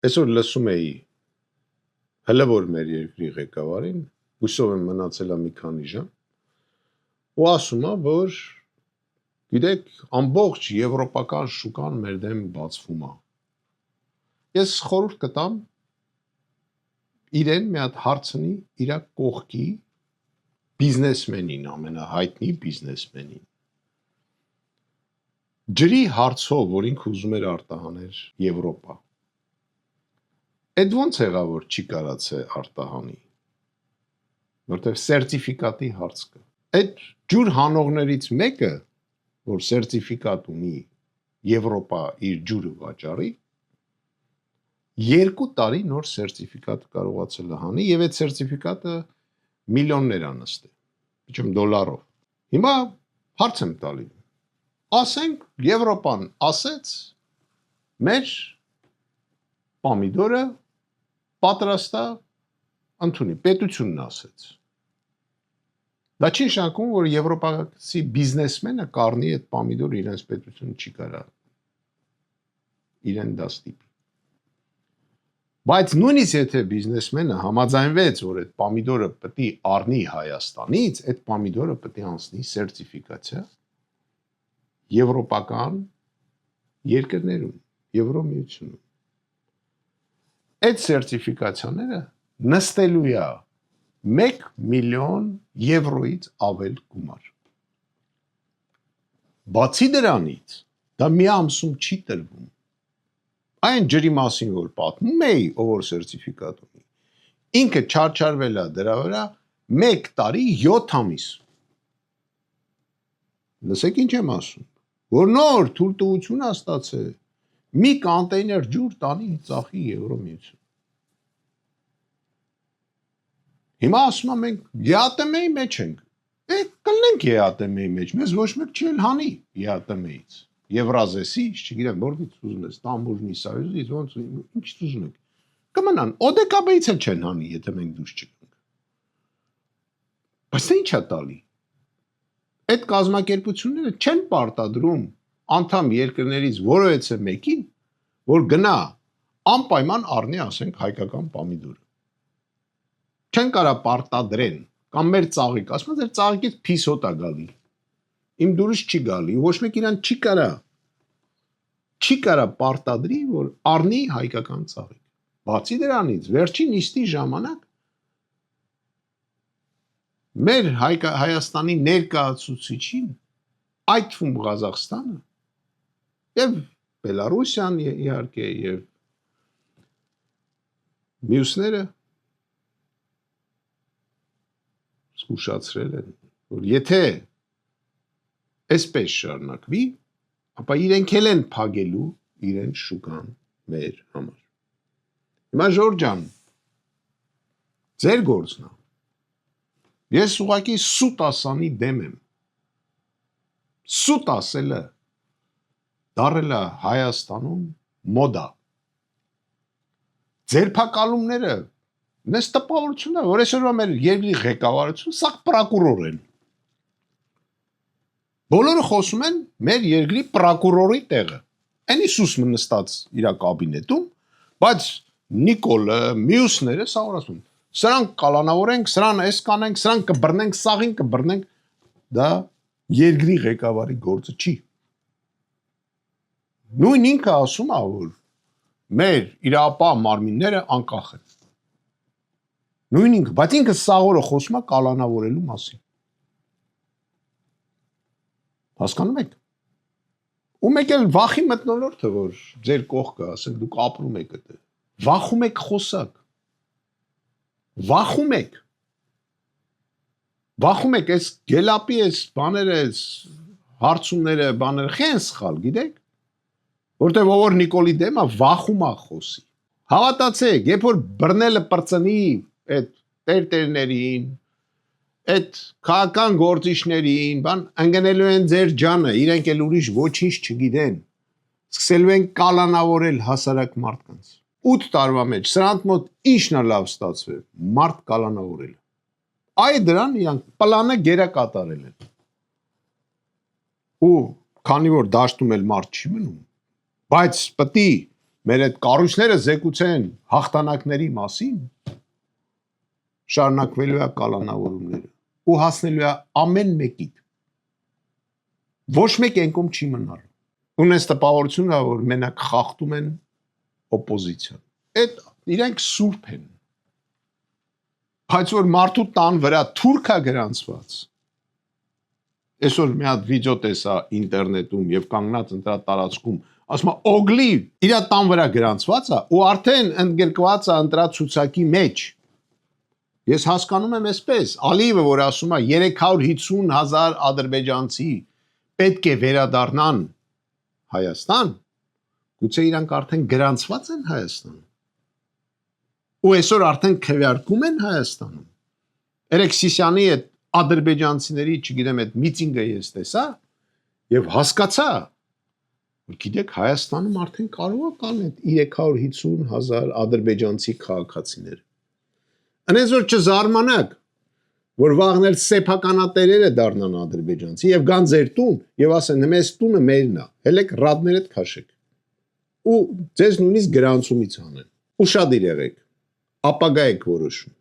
Այսօր լսում էի հələ որ մեր երկրի ղեկավարին, հուսով եմ մնացել է մի քանի ժամ, ու ասում է, որ գիտեք, ամբողջ եվրոպական շուկան մեր դեմ բացվում է։ Ես խորհուրդ կտամ իրեն մի հատ հարցնի իր կողքի բիզնեսմենին, ամենահայտնի բիզնեսմենին։ Ջրի հարցով, որ ինքը ուզում էր արտահաներ Եվրոպա։ Այդ ոնց եղավ, որ չի կարացե արտահանի, որտեղ սերտիֆիկատի հարց կա։ Այդ ջուր հանողներից մեկը, որ սերտիֆիկատ ունի Եվրոպա իր ջուրը վաճառի, 2 տարի նոր սերտիֆիկատ կարողացել է հանի եւ այդ սերտիֆիկատը միլիոններ է նստել, իչմ դոլարով։ Հիմա հարց եմ տալի։ Ասենք Եվրոպան ասեց մեր պամիդորը պատրաստա ընդունի, պետությունն ասեց։ Դա չի նշանակում, որ եվրոպացի բիզնեսմենը կառնի այդ պամիդորը իրենց պետությունը չի կարա իրեն դա ստիպի։ Բայց նույնիսկ եթե բիզնեսմենը համաձայնվեց, որ այդ պամիդորը պետք է առնի Հայաստանից, այդ պամիդորը պետք է անցնի սերտիֆիկացիա եվրոպական երկրներում, Եվրոմիությունում։ Այդ սերտիֆիկացիաները նստելու է 1 միլիոն եվրոից ավել գումար։ Բացի դրանից, դա մի ամսում չի տրվում։ Այն ջրի մասին, որ պատմում էի, ով որ սերտիֆիկատ ունի, ինքը չարչարվել է դրա վրա 1 տարի 7 ամիս։ Լսեք ինչ եմ ասում, որ նոր թույլտվություն է ստացել մի կոնտեյներ ջուր տանի ծախի Եվրոմիություն։ Հիմա ասում եմ մենք ԵԱՏՄ-ի մեջ ենք։ Կլնենք ԵԱՏՄ-ի մեջ, մեզ ոչ մեկ չի հանի ԵԱՏՄ-ից։ Եվրազեսից, չգիտեմ, որտից ուզում ես, Տամբուժնի սայուզից, ոնց ինչ ուզում եք։ Կմնան, ՕԴԿԲ-ից էլ չեն հանի, եթե մենք դուրս չգանք։ Բայց ինչ է տալի։ Այդ կազմակերպությունները չեն պարտադրում անդամ երկրներից որևէ մեկին, որ գնա անպայման առնի, ասենք, հայկական պամիդորը։ Չեն կարա պարտադրեն, կամ մեր ծաղիկ, ասում եմ, ձեր ծաղիկից փիսոտ է գալի։ Իմ դուրս չի գալի, ոչ մեկ իրան չի կարա պարտադրի, որ առնի հայկական ծաղիկ։ Բացի դրանից, վերջին նիստի ժամանակ մեր Հայաստանի ներկայացուցիչին, այդ թվում Ղազախստանը եւ Բելարուսիան իհարկե եւ մյուսները զգուշացրել են, որ եթե այսպես շարունակվի, ապա իրենք էլ են փագելու իրեն շուկան մեր համար։ Հիմա Ժորժ ջան, ձեր գործն է։ Ես ուղղակի սուտ ասանի դեմ եմ։ Սուտ ասելը դարել է Հայաստանում մոդա։ Ձերբակալումները մեզ տպավորություն է, որ այսօրվա մեր երկրի ղեկավարությունը սա պրոկուրոր են։ Բոլորը խոսում են մեր երկրի պրոկուրորի տեղը։ Այն Հիսուսը նստած իր կաբինետում, բայց Նիկոլը, մյուսները սա ասում են։ Սրանք կալանավորենք, սրան էս կանենք, սրանք կբռնենք, սաղին կբռնենք, դա երկրի ղեկավարի գործը չի։ Նույն ինքը ասում է, որ մեր իրապահ մարմինները անկախ են։ Նույն ինքը, բայց ինքը սաղորը խոսում է կալանավորելու մասին։ Հասկանում եք։ Ու մեկ էլ վախի մթնոլորտը, որ ձեր կողքը, ասենք դուք ապրում եք այդտեղ։ Վախում եք խոսակ։ Վախում եք։ Վախում եք այս գելապի այս բաները, այս հարցումները, բաները խեն սխալ, գիտեք։ Որտեղ ով որ Նիկոլի դեմը վախում է խոսի։ Հավատացեք, երբ որ բռնելը պրծնի այդ տերտերներին, այդ քաղաքական գործիչներին, բան ընկնելու են ձեր ջանը, իրենք էլ ուրիշ ոչինչ չգիտեն, սկսելու են կալանավորել հասարակ մարդկանց։ 8 տարվա մեջ սրանց մոտ ինչն է լավ ստացվել, մարդ կալանավորել։ Այ դրան իրանք պլանը գերա կատարել են։ Ու քանի որ դաշտում էլ մարդ չի մնում, բայց պետք է մեր այդ կառույցները զեկուցեն հաղթանակների մասին, շարունակվելու է կալանավորումները ու հասնելու է ամեն մեկիդ։ Ոչ մեկ ենկում չի մնալ։ Ունես տպավորությունը, որ մենակ խախտում են օպոզիցիան։ Այդ իրենք սուրբ են։ Բայց որ մարդու տան վրա թուրքա գրանցված։ Այսօր մի հատ վիդեո տեսա ինտերնետում եւ կանգնած ընտրա տարածքում, ասում է օգլի իր տան վրա գրանցված է ու արդեն ընդգրկված է ընտրա ցուցակի մեջ։ Ես հասկանում եմ այսպես, Ալիևը որ ասում է 350,000 ադրբեջանցի պետք է վերադառնան Հայաստան, գուցե իրանք արդեն գրանցված են Հայաստանում։ Ու այսօր արդեն քվեարկում են Հայաստանում։ Երեք Սիսյանի այդ ադրբեջանցիների, չգիտեմ, այդ միտինգը ես տեսա եւ հասկացա, որ գիտեք Հայաստանում արդեն կարող է կան այդ 350,000 ադրբեջանցի քաղաքացիներ։ Այնպես որ չզարմանաք, որ վաղն էլ սեփականատերերը դառնան ադրբեջանցի եւ գան ձեր տուն եւ ասեն մեզ տունը մերն է, հելեք ռադներդ քաշեք։ Ու ձեզ նույնիսկ գրանցումից անեն։ Ուշադիր եղեք, ապագա եք որոշում։